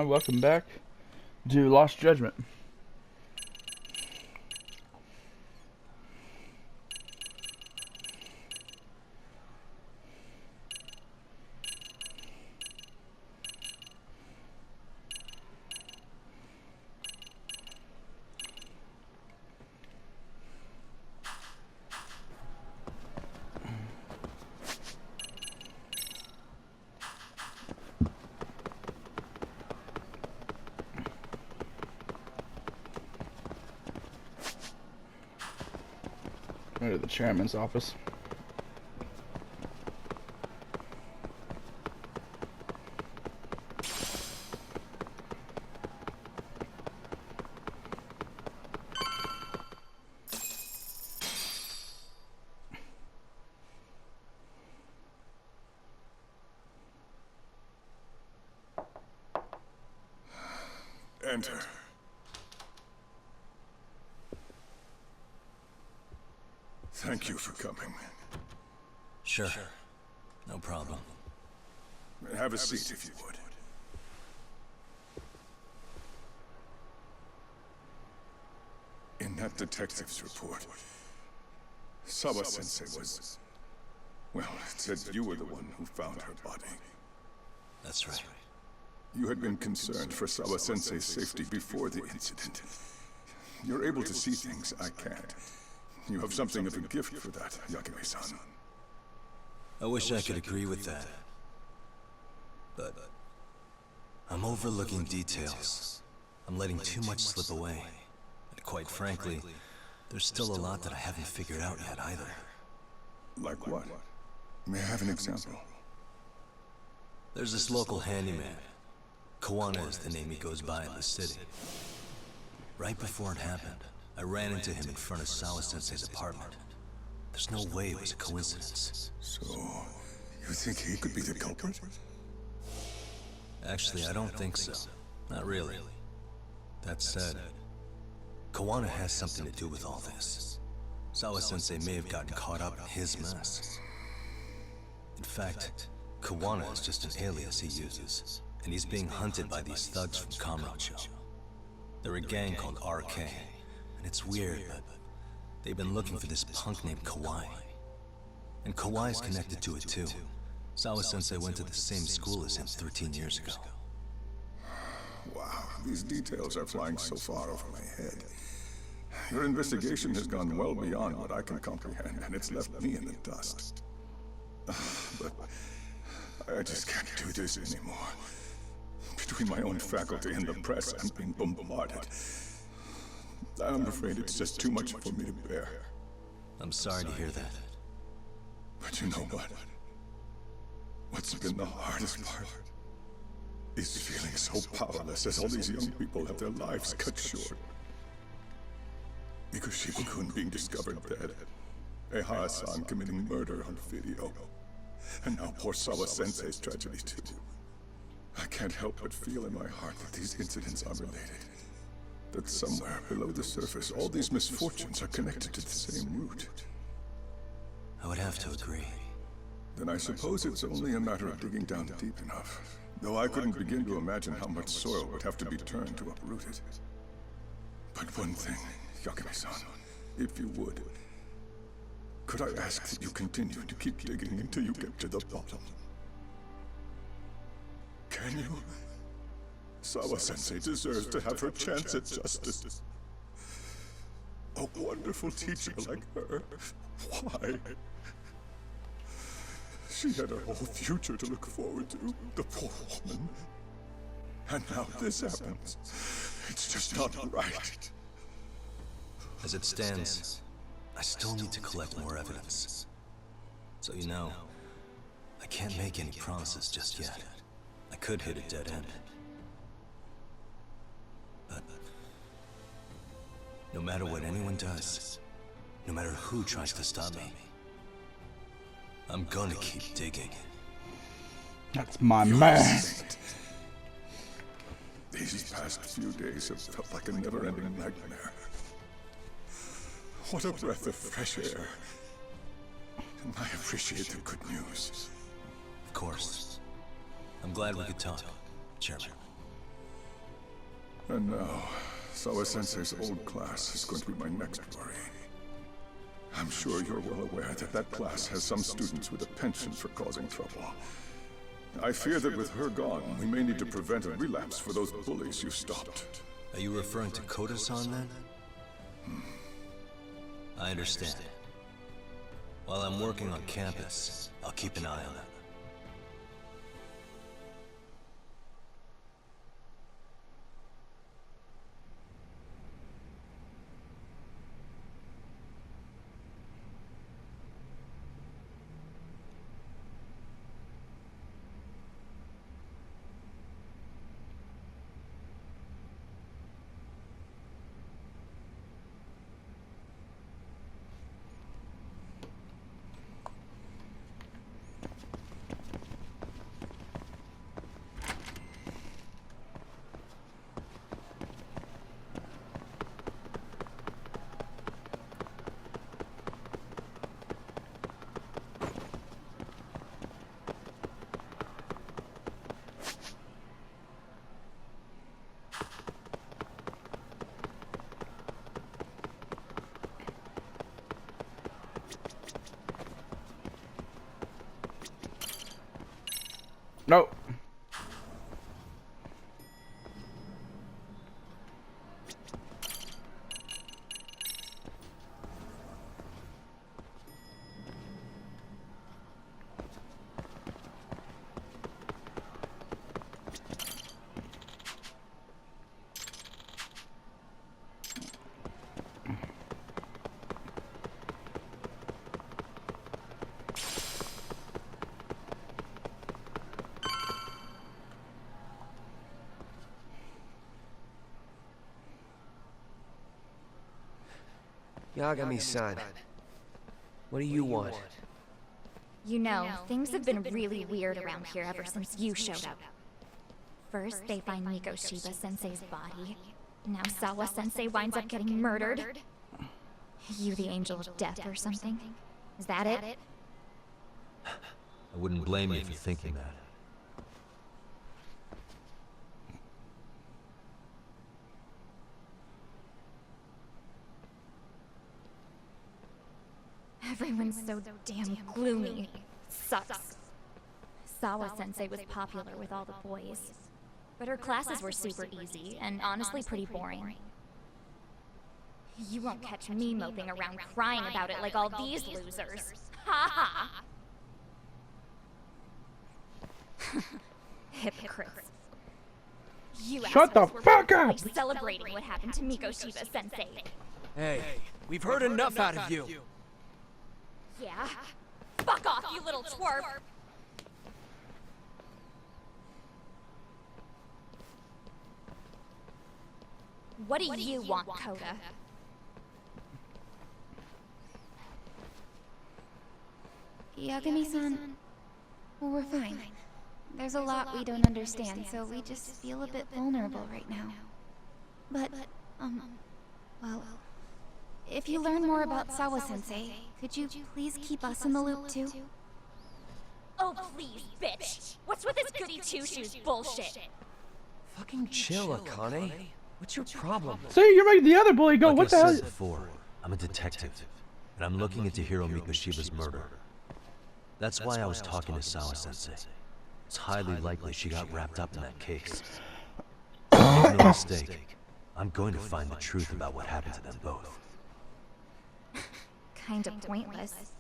Welcome back to Lost Judgment. Go to the chairman's office. Enter. Thank you for coming. Sure. No problem. Have a seat if you would. In that detective's report, Sawa-sensei was... Well, it said you were the one who found her body. That's right. You had been concerned for Sawa-sensei's safety before the incident. You're able to see things I can't. You have something of a gift for that, Yakime-san. I wish I could agree with that. But I'm overlooking details. I'm letting too much slip away. And quite frankly, there's still a lot that I haven't figured out yet either. Like what? May I have an example? There's this local handyman. Kawana is the name he goes by in the city. Right before it happened, I ran into him in front of Sawa-sensei's apartment. There's no way it was a coincidence. So, you think he could be the culprit? Actually, I don't think so. Not really. That said, Kawana has something to do with all this. Sawa-sensei may have gotten caught up in his mess. In fact, Kawana is just an alias he uses, and he's being hunted by these thugs from Kamurocho. They're a gang called RK, and it's weird, but they've been looking for this punk named Kawai. And Kawai's connected to it too. Sawa-sensei went to the same school as him 13 years ago. Wow, these details are flying so far over my head. Your investigation has gone well beyond what I can comprehend, and it's left me in the dust. But I just can't do this anymore. Between my own faculty and the press, I'm being bombarded. I'm afraid it's just too much for me to bear. I'm sorry to hear that. But you know what? What's been the hardest part is feeling so powerless as all these young people have their lives cut short. Ikushima-kun being discovered dead, Ehara-san committing murder on video, and now poor Sawa-sensei's tragedy too. I can't help but feel in my heart that these incidents are related. That somewhere below the surface, all these misfortunes are connected to the same root. I would have to agree. Then I suppose it's only a matter of digging down deep enough. Though I couldn't begin to imagine how much soil would have to be turned to uproot it. But one thing, Yakime-san, if you would, could I ask that you continue to keep digging until you get to the bottom? Can you? Sawa-sensei deserves to have her chance at justice. A wonderful teacher like her. Why? She had her whole future to look forward to, the poor woman. And now this happens. It's just not right. As it stands, I still need to collect more evidence. So you know, I can't make any promises just yet. I could hit a dead end. But no matter what anyone does, no matter who tries to stop me, I'm gonna keep digging. That's my man. These past few days have felt like a never-ending nightmare. What a breath of fresh air. And I appreciate the good news. Of course. I'm glad we could talk, Chairman. And now, Sawa-sensei's old class is going to be my next worry. I'm sure you're well aware that that class has some students with a penchant for causing trouble. I fear that with her gone, we may need to prevent a relapse for those bullies you stopped. Are you referring to Koda-san then? I understand. While I'm working on campus, I'll keep an eye on it. Nope. Yagami-san, what do you want? You know, things have been really weird around here ever since you showed up. First, they find Mikoshiba-sensei's body. Now Sawa-sensei winds up getting murdered. You the angel of death or something? Is that it? I wouldn't blame you for thinking that. Everyone's so damn gloomy. Sucks. Sawa-sensei was popular with all the boys. But her classes were super easy, and honestly pretty boring. You won't catch me moping around crying about it like all these losers. Ha ha! Hypocrites. You Shut the assholes were fuck probably up! celebrating what happened to Mikoshiba-sensei. Hey, we've heard enough out of you. Yeah? Fuck off, you little twerp! What do you want, Koda? Yagami-san, well, we're fine. There's a lot we don't understand, so we just feel a bit vulnerable right now. But, well, if you learn more about Sawa-sensei, could you please keep us in the loop too? Oh please, bitch! What's with this goody two-shoes bullshit? Fucking chill, Akane. What's your problem? See, you're making the other bully go. Like What I the hell? said before, I'm a detective, and I'm looking into Hiro Mikoshiba's murder. That's why I was talking to Sawa-sensei. It's highly likely she got wrapped up in that case. Make no mistake, I'm going to find the truth about what happened to them both. Kinda pointless.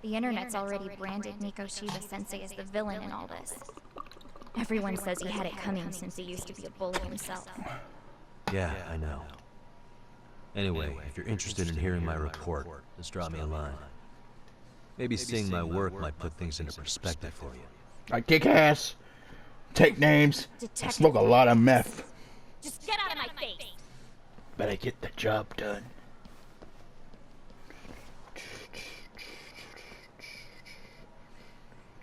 The internet's already branded Mikoshiba-sensei as the villain in all this. Everyone says he had it coming since he used to be a bully himself. Yeah, I know. Anyway, if you're interested in hearing my report, just drop me a line. Maybe seeing my work might put things into perspective for you. I kick ass, take names, I Detective smoke a lot of meth. Just get out of my face! But I get the job done.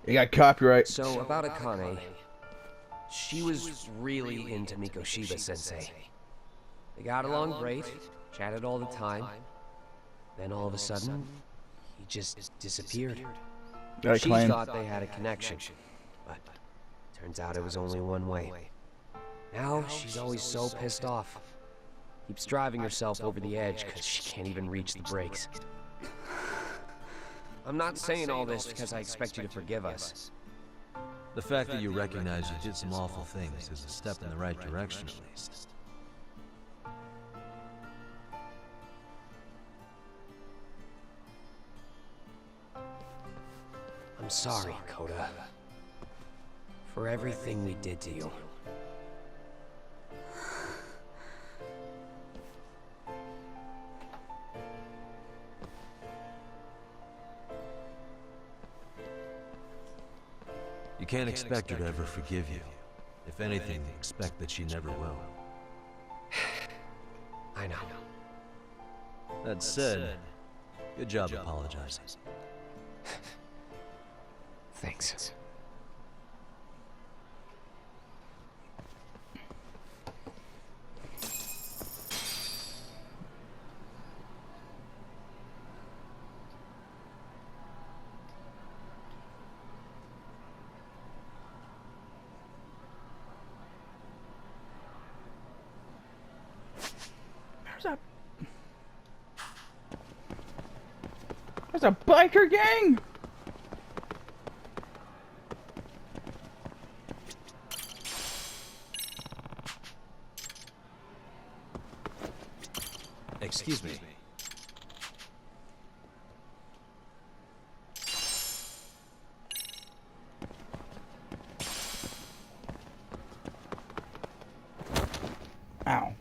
You got copyright. So, about Akane, she was really into Mikoshiba-sensei. They got along great, chatted all the time. Then all of a sudden, he just disappeared. Got a She claim. thought they had a connection, but turns out it was only one way. Now she's always so pissed off. Keeps driving herself over the edge because she can't even reach the brakes. I'm not saying all this because I expect you to forgive us. The fact that you recognize you did some awful things is a step in the right direction, at least. I'm sorry, Coda. For everything we did to you. You can't expect her to ever forgive you. If anything, expect that she never will. I know. That said, good job apologizing. Thanks. There's a biker gang? Excuse me. Ow.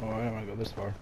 Oh, I don't want to go this far.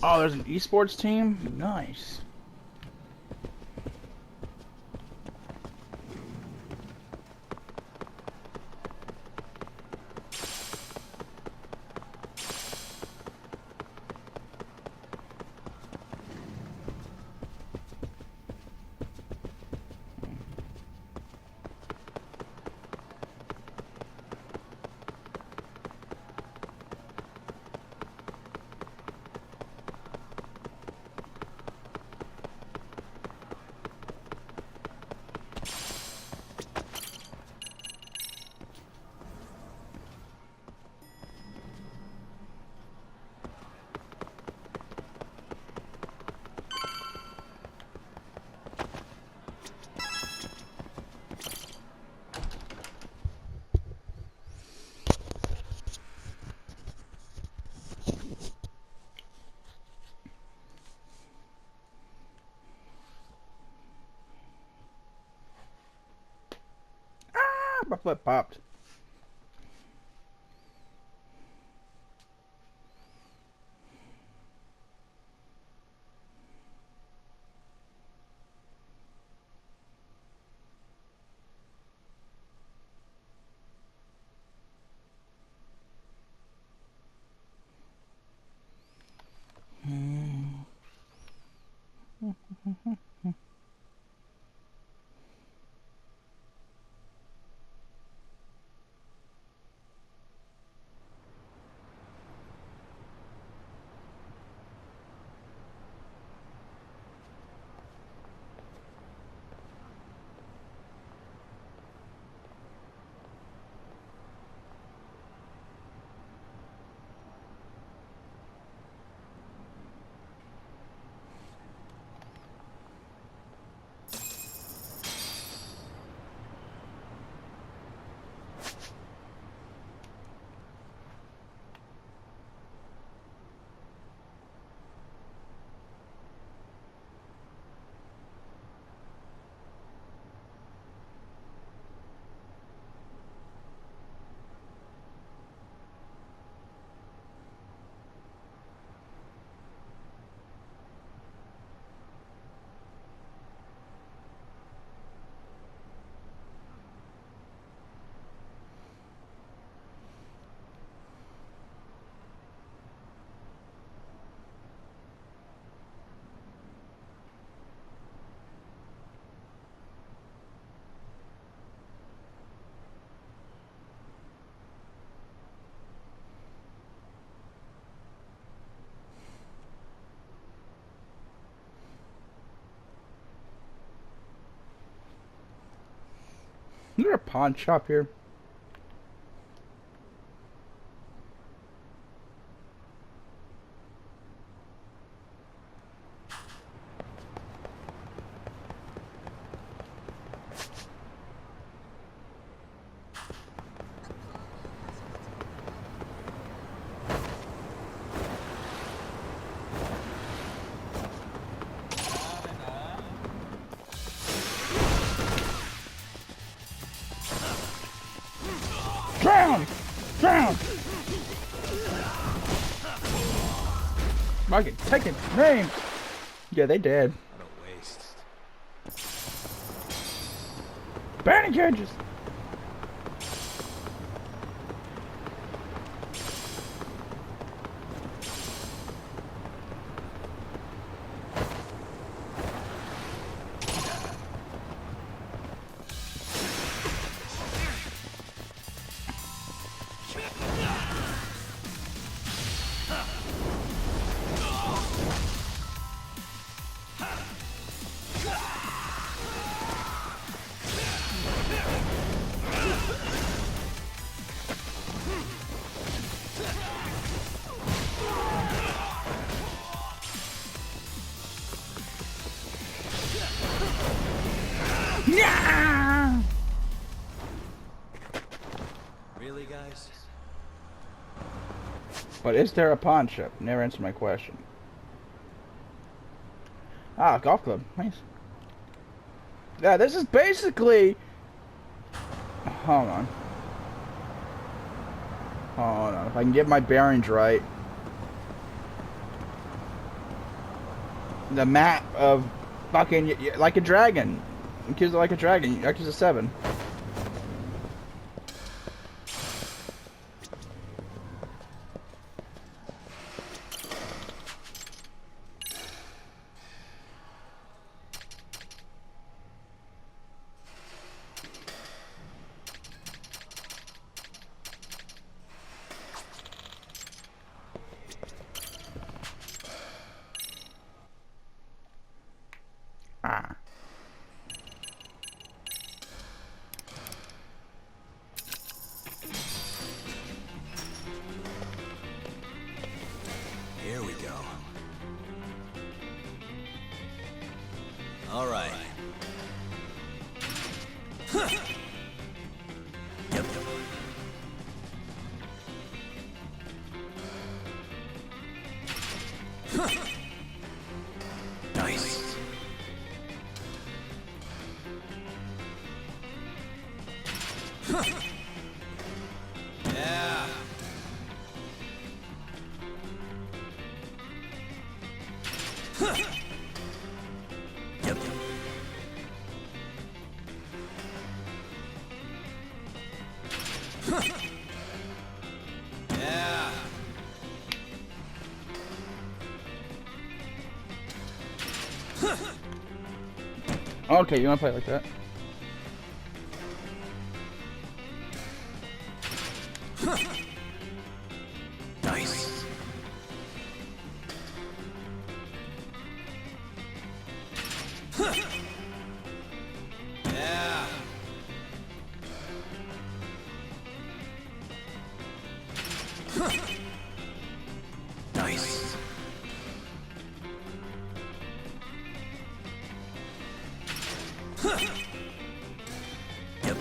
Oh, there's an esports team? Nice. Ah, my foot popped. Is there a pawn shop here? Drown! Drown! I can take a name! Yeah, they dead. What a waste. Banning cages! Yeah! Really, guys? But is there a pawn shop? Never answered my question. Ah, golf club. Nice. Yeah, this is basically... Hold on. Hold on. If I can get my bearings right. the map of fucking like a dragon. Yakuza Like a Dragon. Yakuza 7. Ah. Here we go. All right. Yep. Nice. Yeah. Yep. Yeah. Okay, you wanna play it like that? Nice. Yeah. Nice. Yep.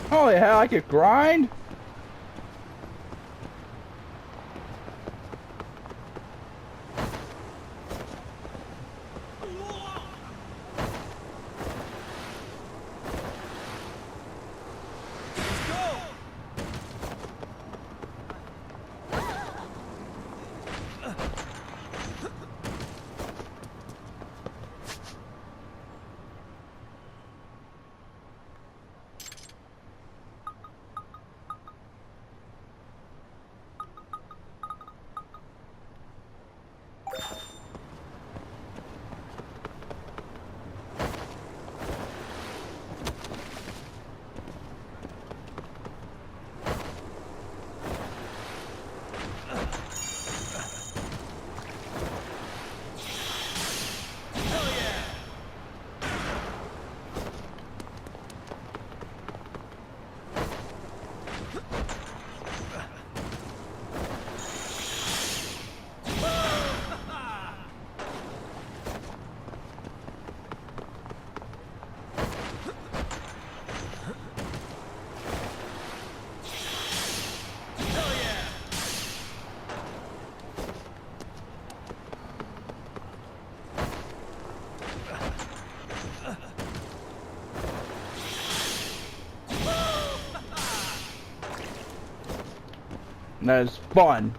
Holy hell, I could grind? That is fun.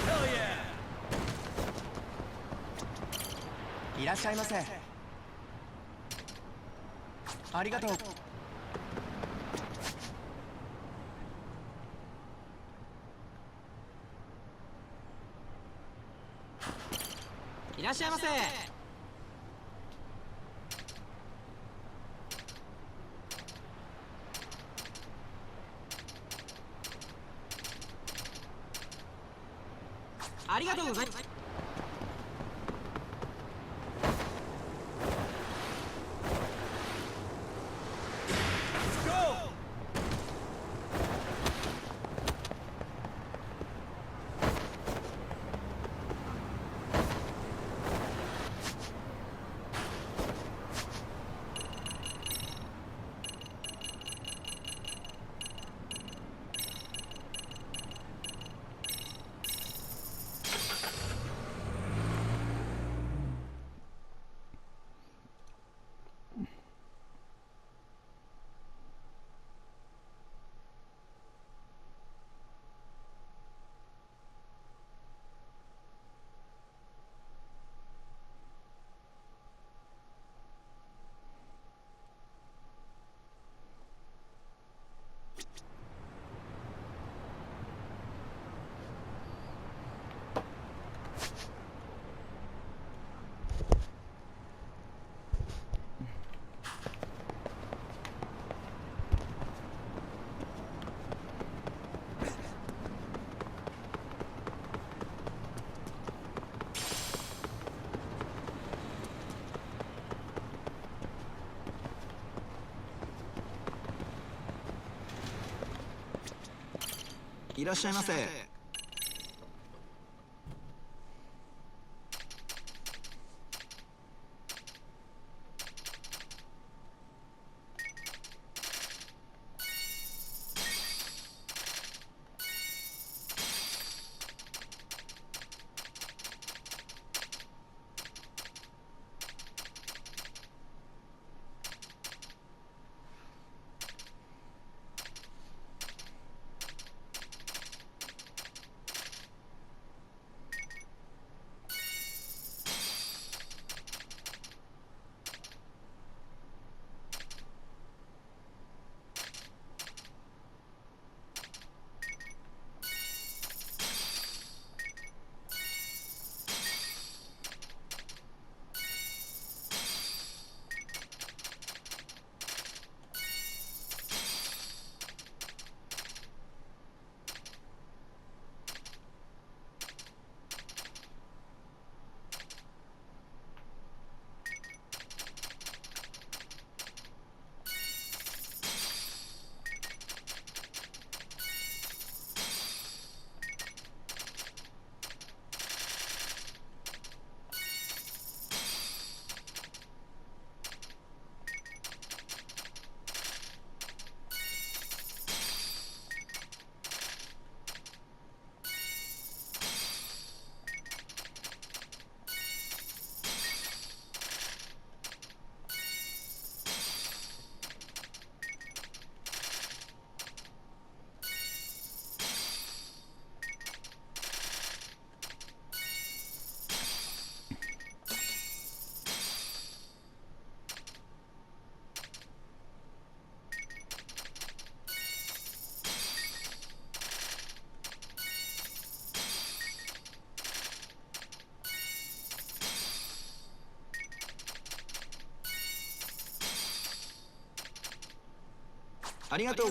Hell yeah! いらっしゃいませ。ありがとう。いらっしゃいませ。ありがとうございます。いらっしゃいませ。ありがとう。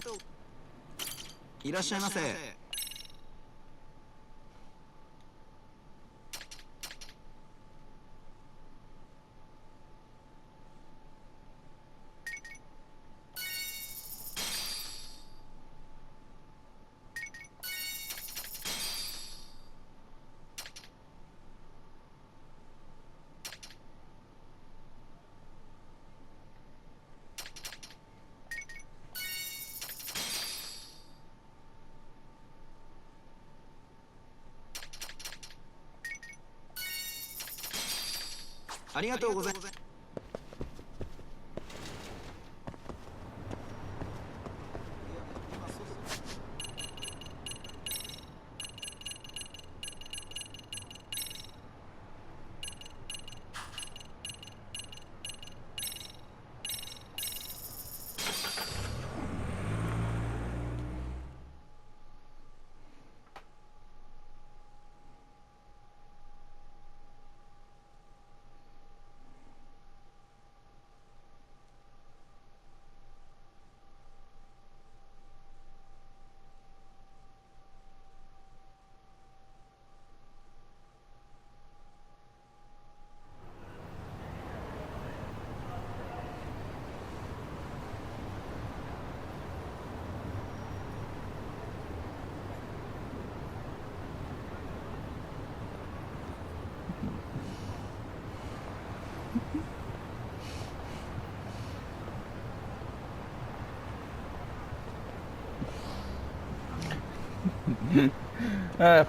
いらっしゃいませ。りがとうございます。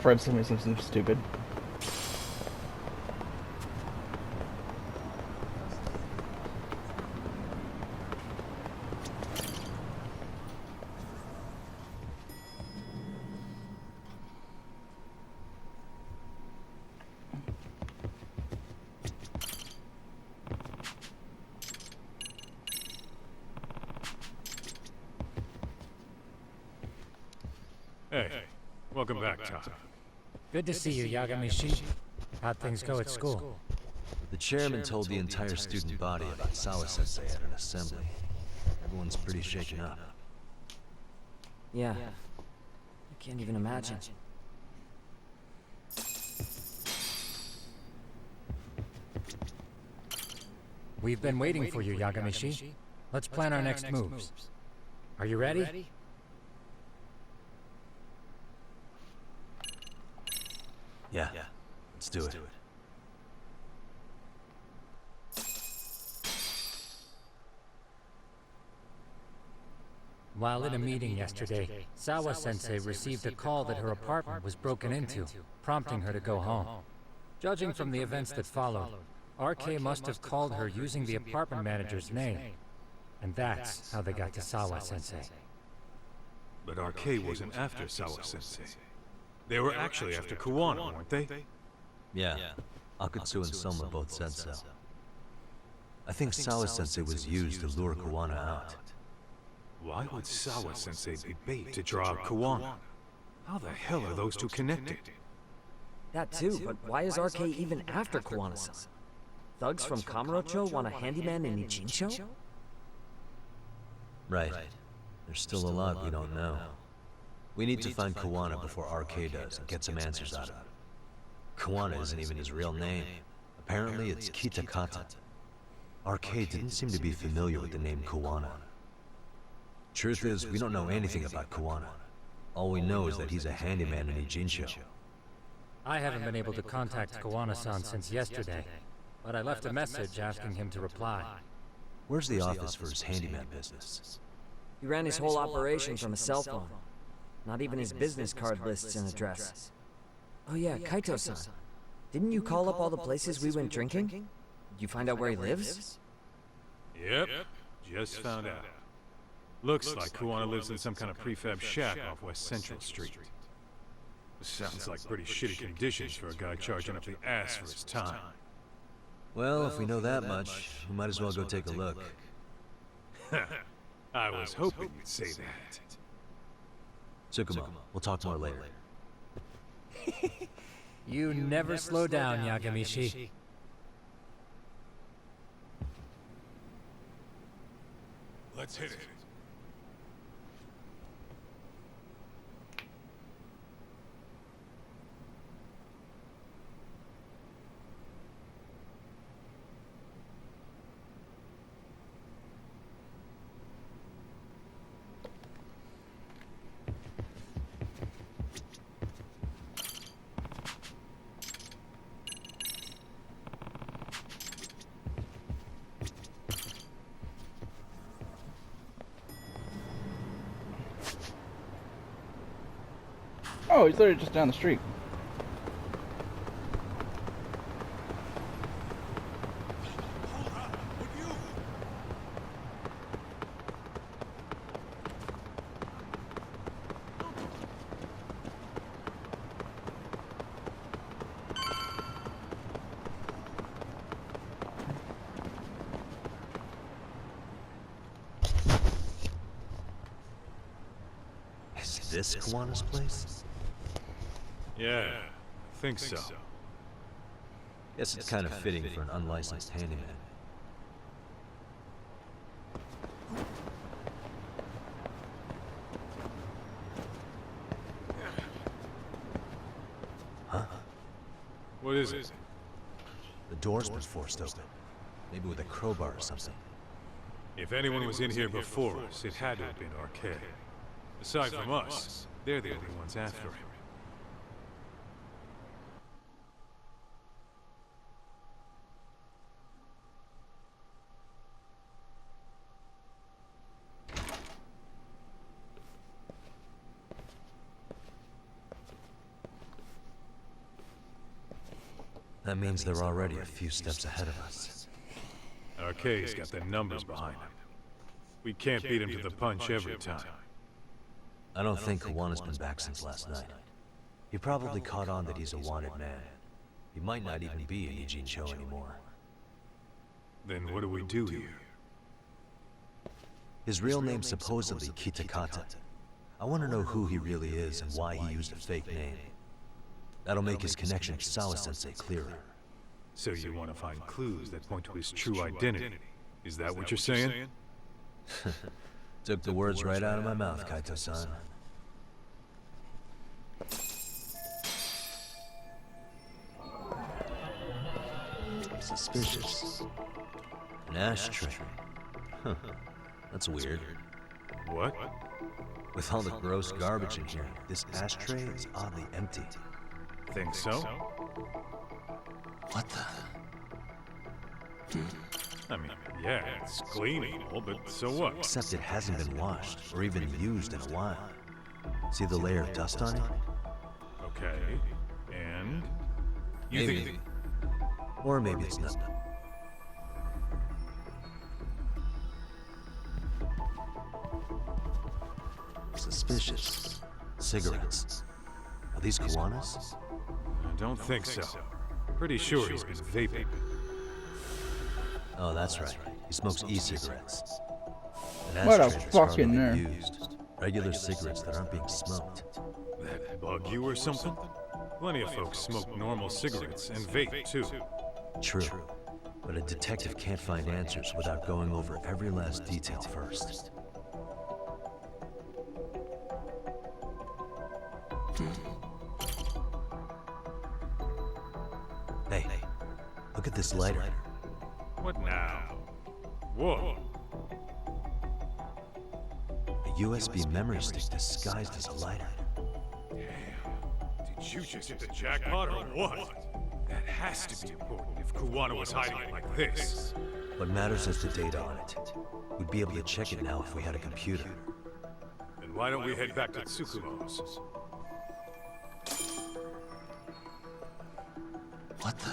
Fred still makes him stupid. Hey, welcome back, Tom. Good to see you, Yagamishi. How'd things go at school? The chairman told the entire student body about Sawa-sensei at an assembly. Everyone's pretty shaken up. Yeah. I can't even imagine. We've been waiting for you, Yagamishi. Let's plan our next moves. Are you ready? Yeah, let's do it. While in a meeting yesterday, Sawa-sensei received a call that her apartment was broken into, prompting her to go home. Judging from the events that followed, RK must have called her using the apartment manager's name. And that's how they got to Sawa-sensei. But RK wasn't after Sawa-sensei. They were actually after Kuwana, weren't they? Yeah, Akutsu and Soma both said so. I think Sawa-sensei was used to lure Kuwana out. Why would Sawa-sensei be bait to draw out Kuwana? How the hell are those two connected? That too, but why is RK even after Kuwana-san? Thugs from Kamurocho want a handyman in Ijincho? Right. There's still a lot we don't know. We need to find Kuwana before RK does and get some answers out of him. Kuwana isn't even his real name. Apparently it's Kitakata. RK didn't seem to be familiar with the name Kuwana. Truth is, we don't know anything about Kuwana. All we know is that he's a handyman in Ijincho. I haven't been able to contact Kuwana-san since yesterday, but I left a message asking him to reply. Where's the office for his handyman business? He ran his whole operation from a cell phone. Not even his business card lists an address. Oh yeah, Kaito-san. Didn't you call up all the places we went drinking? Did you find out where he lives? Yep, just found out. Looks like Kuwana lives in some kind of prefab shack off West Central Street. Sounds like pretty shitty conditions for a guy charging up the ass for his time. Well, if we know that much, we might as well go take a look. I was hoping you'd say that. Tsukumo, we'll talk more later. You never slow down, Yagamishi. Let's hit it. Oh, he's literally just down the street. this Kawana's place? Yeah, I think so. Guess it's kind of fitting for an unlicensed handyman. Huh? What is it? The door's been forced open. Maybe with a crowbar or something. If anyone was in here before us, it had to have been Arcade. Aside from us, they're the only ones after him. That means they're already a few steps ahead of us. Arcade's got the numbers behind him. We can't beat him to the punch every time. I don't think Kawana's been back since last night. He probably caught on that he's a wanted man. He might not even be in Ijincho anymore. Then what do we do here? His real name's supposedly Kitakata. I want to know who he really is and why he used a fake name. That'll make his connection to Sawa-sensei clearer. So you want to find clues that point to his true identity? Is that what you're saying? Took the words right out of my mouth, Kaito-san. Suspicious. An ashtray. Huh. That's weird. What? With all the gross garbage in here, this ashtray is oddly empty. Think so? What the? I mean, yeah, it's clean and all, but so what? Except it hasn't been washed, or even used in a while. See the layer of dust on it? Okay, and? You Maybe. think... Or maybe it's nothing. Suspicious. Cigarettes. Are these Kawana's? I don't think so. Pretty sure he's been vaping. Oh, that's right. He smokes e-cigarettes. What a fucking nerd. Used. Regular cigarettes that aren't being smoked. That bug you or something? Plenty of folks smoke normal cigarettes and vape, too. True. But a detective can't find answers without going over every last detail first. Hey, look at this lighter. What now? Whoa. A USB memory stick disguised as a lighter. Did you just hit the jackpot or what? That has to be important if Kuwana was hiding it like this. What matters is the data on it. We'd be able to check it now if we had a computer. Then why don't we head back to Tsukumo's? What the?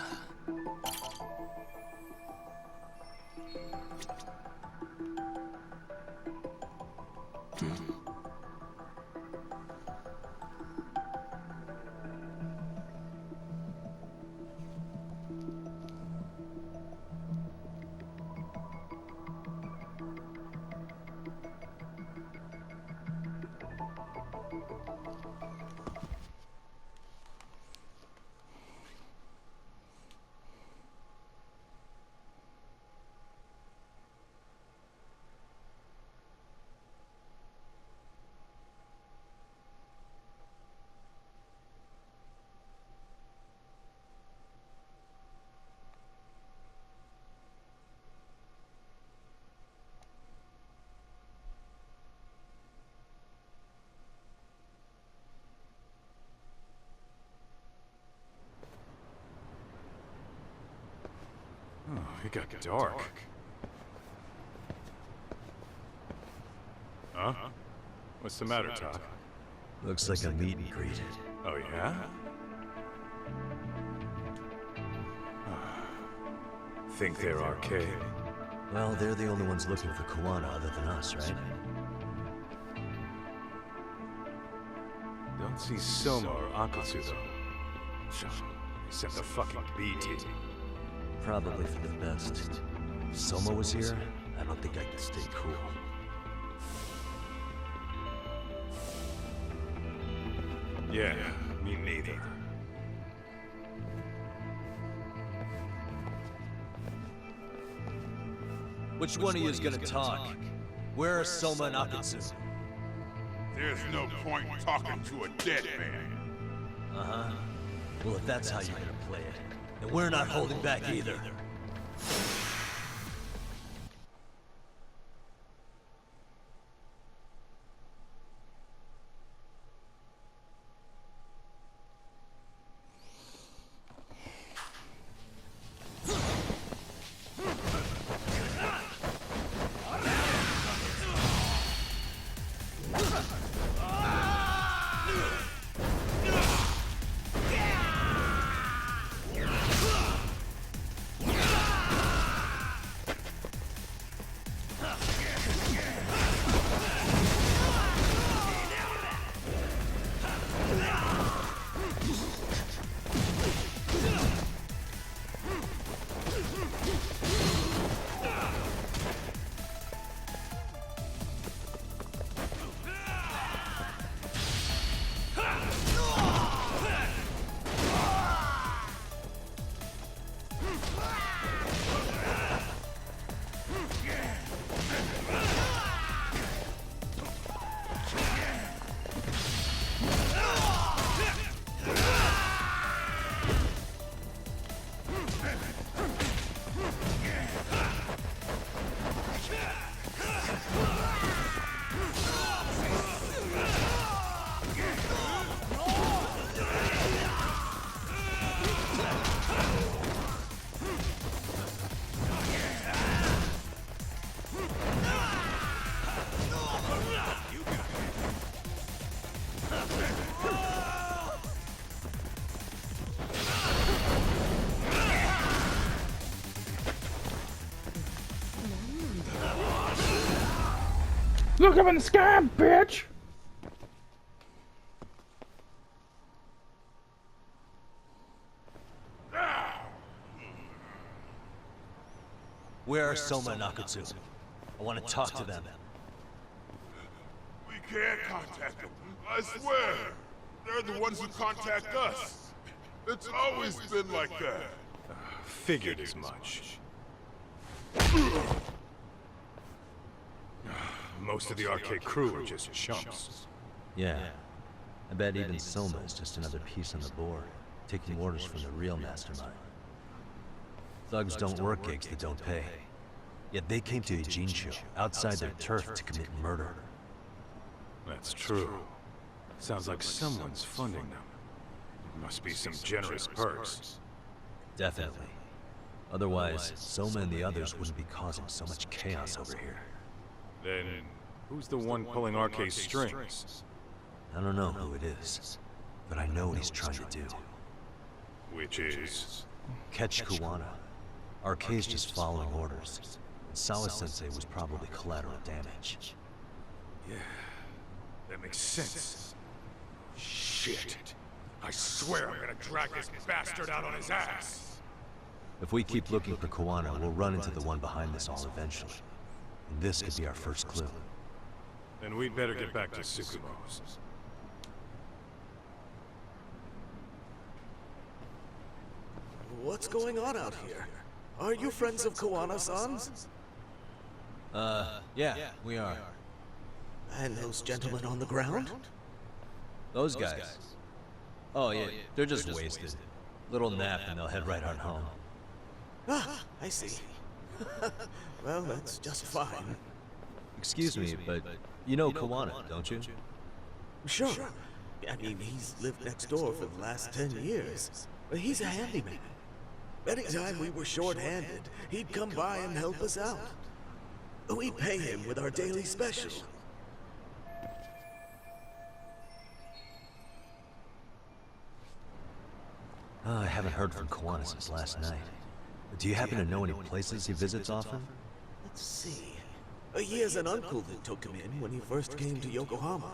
Oh, it got dark. Huh? What's the matter, Doc? Looks like a meet and greet. Oh, yeah? Think they're Arcade? Well, they're the only ones looking for Kuwana other than us, right? Don't see Soma or Akatsu, though. Except the fucking B team. Probably for the best. If Soma was here, I don't think I could stay cool. Yeah, me neither. Which one of you is gonna talk? Where are Soma and Akatsu? There's no point talking to a dead man. Uh-huh. Well, if that's how you're gonna play it, then we're not holding back either. Look up in the sky, bitch! Where are Soma and Akatsu? I want to talk to them. We can't contact them. I swear. They're the ones who contact us. It's always been like that. Figured as much. Most of the arcade crew are just chumps. Yeah. I bet even Soma is just another piece on the board, taking orders from the real mastermind. Thugs don't work gigs that don't pay. Yet they came to Ijincho, outside their turf, to commit murder. That's true. Sounds like someone's funding them. Must be some generous perks. Definitely. Otherwise, Soma and the others wouldn't be causing so much chaos over here. Then, who's the one pulling RK's strings? I don't know who it is, but I know what he's trying to do. Which is? Catch Kuwana. RK's just following orders. And Sawa-sensei was probably collateral damage. Yeah, that makes sense. Shit. I swear I'm gonna drag this bastard out on his ass. If we keep looking for Kuwana, we'll run into the one behind this all eventually. And this could be our first clue. Then we'd better get back to Tsukumo's. What's going on out here? Are you friends of Kuwana-san's? Yeah, we are. And those gentlemen on the ground? Those guys? Oh yeah, they're just wasted. Little nap and they'll head right on home. Ah, I see. Well, that's just fine. Excuse me, but you know Kuwana, don't you? Sure. I mean, he's lived next door for the last 10 years. But he's a handyman. Anytime we were short-handed, he'd come by and help us out. We pay him with our daily special. I haven't heard from Kuwana since last night. Do you happen to know any places he visits often? Let's see. He has an uncle that took him in when he first came to Yokohama.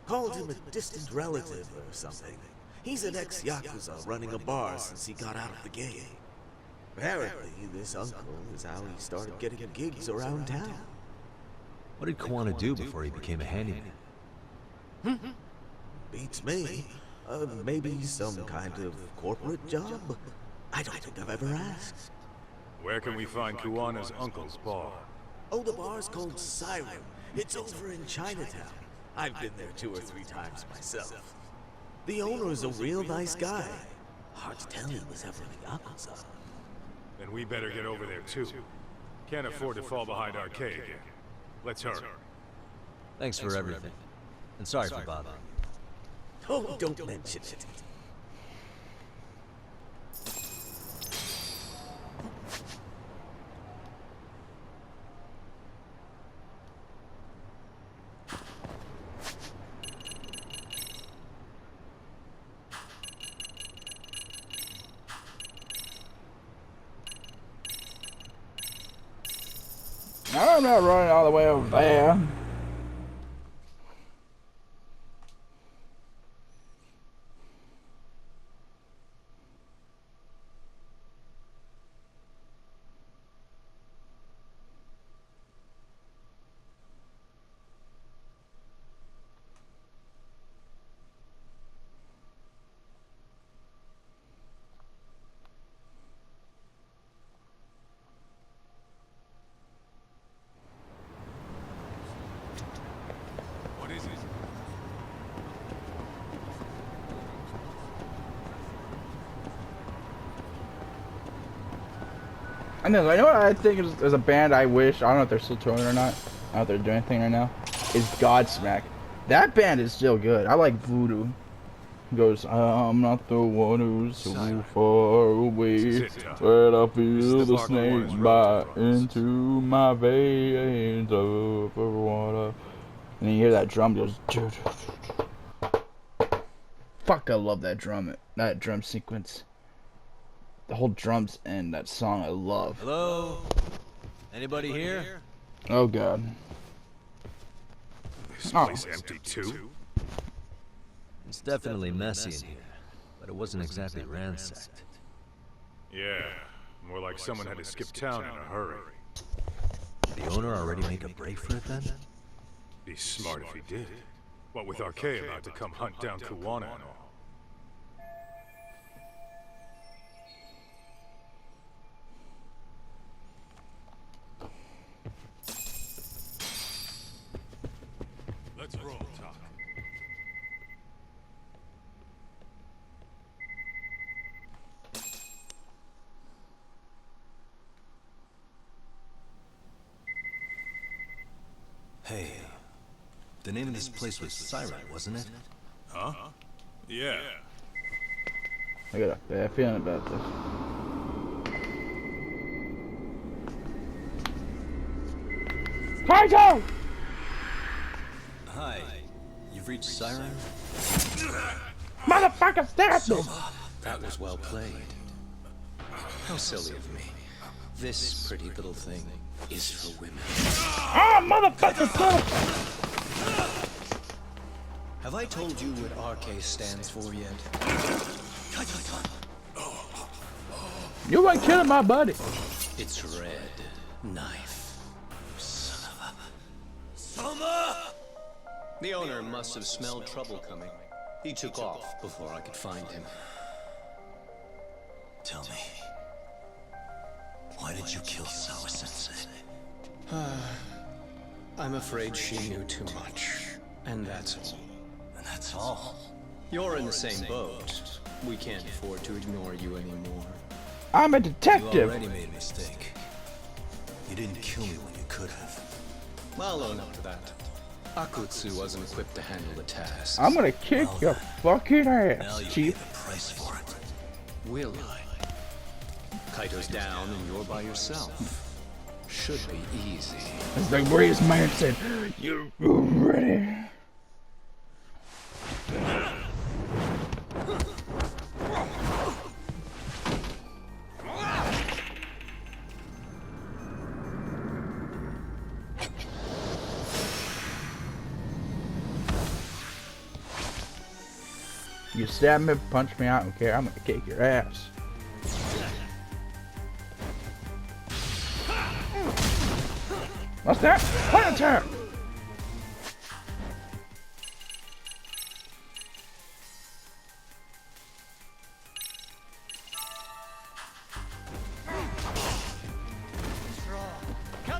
Called him a distant relative or something. He's an ex-Yakuza running a bar since he got out of the game. Apparently, this uncle is how he started getting gigs around town. What did Kuwana do before he became a handyman? Beats me. Maybe some kind of corporate job? I don't think I've ever asked. Where can we find Kuana's uncle's bar? Oh, the bar's called Siren. It's over in Chinatown. I've been there 2 or 3 times myself. The owner's a real nice guy. Hard to tell he was ever a Yakuza. Then we better get over there too. Can't afford to fall behind Arcade again. Let's hurry. Thanks for everything. And sorry for bothering. Oh, don't mention it. I'm not running all the way over there. What is it? I know what I think is a band I wish, I don't know if they're still touring or not, I don't know if they're doing anything right now, is Godsmack. That band is still good. I like Voodoo. He goes, I'm not the one who's so far away, but I feel the snakes bite into my veins of water. And you hear that drum goes, fuck, I love that drum sequence. The whole drums and that song I love. Hello? Anybody here? Oh god. This place empty too? It's definitely messy in here, but it wasn't exactly ransacked. Yeah, more like someone had to skip town in a hurry. Did the owner already make a break for it then? Be smart if he did. What with Arcade about to come hunt down Kuana and all. Let's roll, Talk. Hey, the name of this place was Siren, wasn't it? Huh? Yeah. I got a bad feeling about this. Kaito! Hi, you've reached Siren? Motherfucker, stab me! That was well played. How silly of me. This pretty little thing is for women. Ah, motherfucker, son! Have I told you what RK stands for yet? You ain't killing my buddy. It's red knife. Son of a... Soma! The owner must have smelled trouble coming. He took off before I could find him. Tell me, why did you kill Sawa-sensei? I'm afraid she knew too much. And that's all. And that's all? You're in the same boat. We can't afford to ignore you anymore. I'm a You detective. already made a mistake. You didn't kill me when you could have. I'll own up to that. Akutsu wasn't equipped to handle the task. I'm gonna kick your fucking Now ass, you pay Chief. the price for it. Will I? Kaito's down and you're by yourself. Should be easy. As the greatest man said, you ready? You stab me, punch me, I don't care. I'm gonna kick your ass. What's that? Plant attack!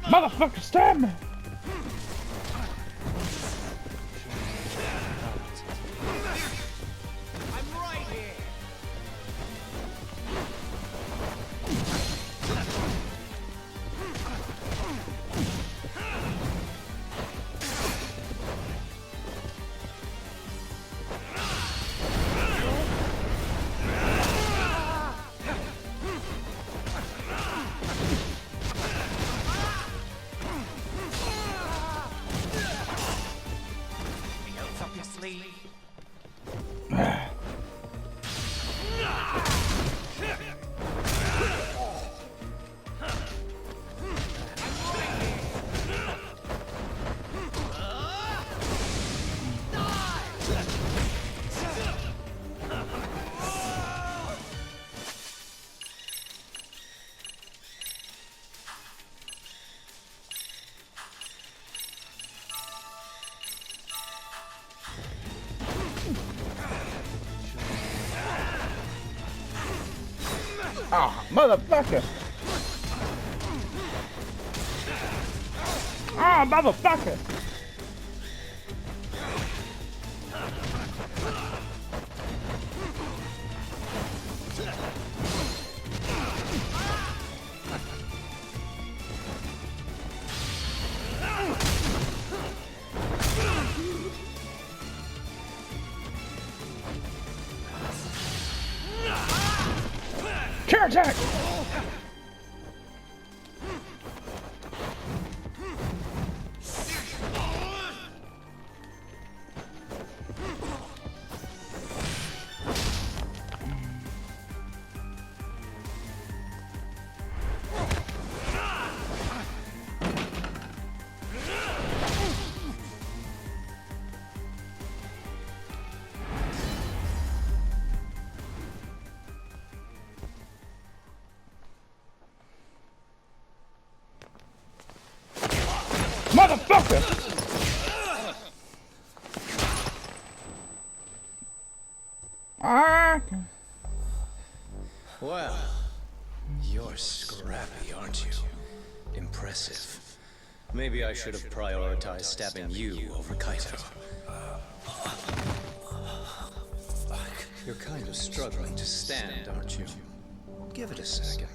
Motherfucker, stab me! Ah, motherfucker! Ah, motherfucker! Counter attack! Motherfucker! Ah! Well, you're scrappy, aren't you? Impressive. Maybe I should have prioritized stabbing you over Kaito. You're kind of struggling to stand, aren't you? Give it a second.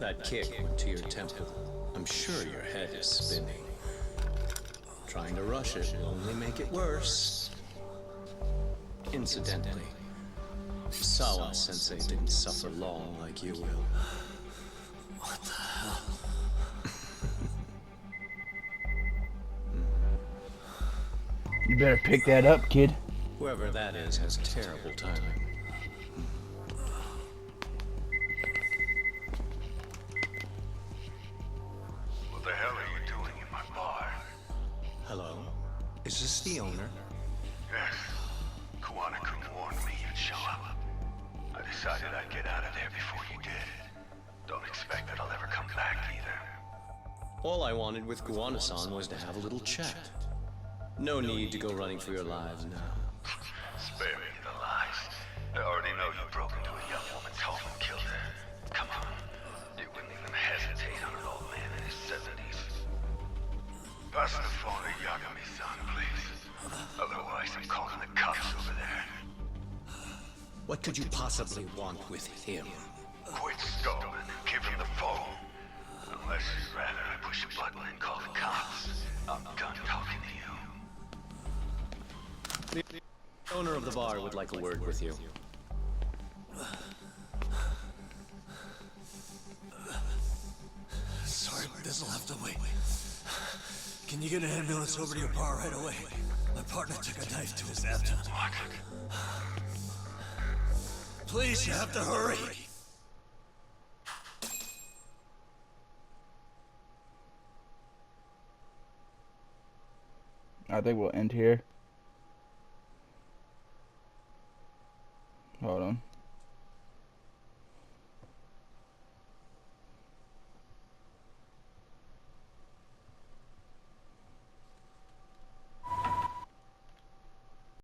That kick went to your temple. I'm sure your head is spinning. Trying to rush it will only make it worse. Incidentally, Sawa-sensei didn't suffer long like you will. What the hell? You better pick that up, kid. Whoever that is has terrible timing. What the hell are you doing in my bar? Hello? Is this the owner? Yes. Kuwana-kun warned me you'd show up. I decided I'd get out of there before you did. Don't expect that I'll ever come back either. All I wanted with Kuwana-san was to have a little chat. No need to go running for your lives now. Spare me the lies. I already know you broke into a young woman's home and killed her. Come on. You wouldn't even hesitate on an old man in his 70s. Pass the phone to Yagami-san, please. Otherwise, I'm calling the cops over there. What could you possibly want with him? Quit stalling and give him the phone. Unless you'd rather I push a button and call the cops. I'm done talking to you. The owner of the bar would like a word with you. Sorry, but this'll have to wait. Can you get an ambulance over to your bar right away? My partner took a knife to his abdomen. What? Please, you have to hurry. I think we'll end here. Hold on.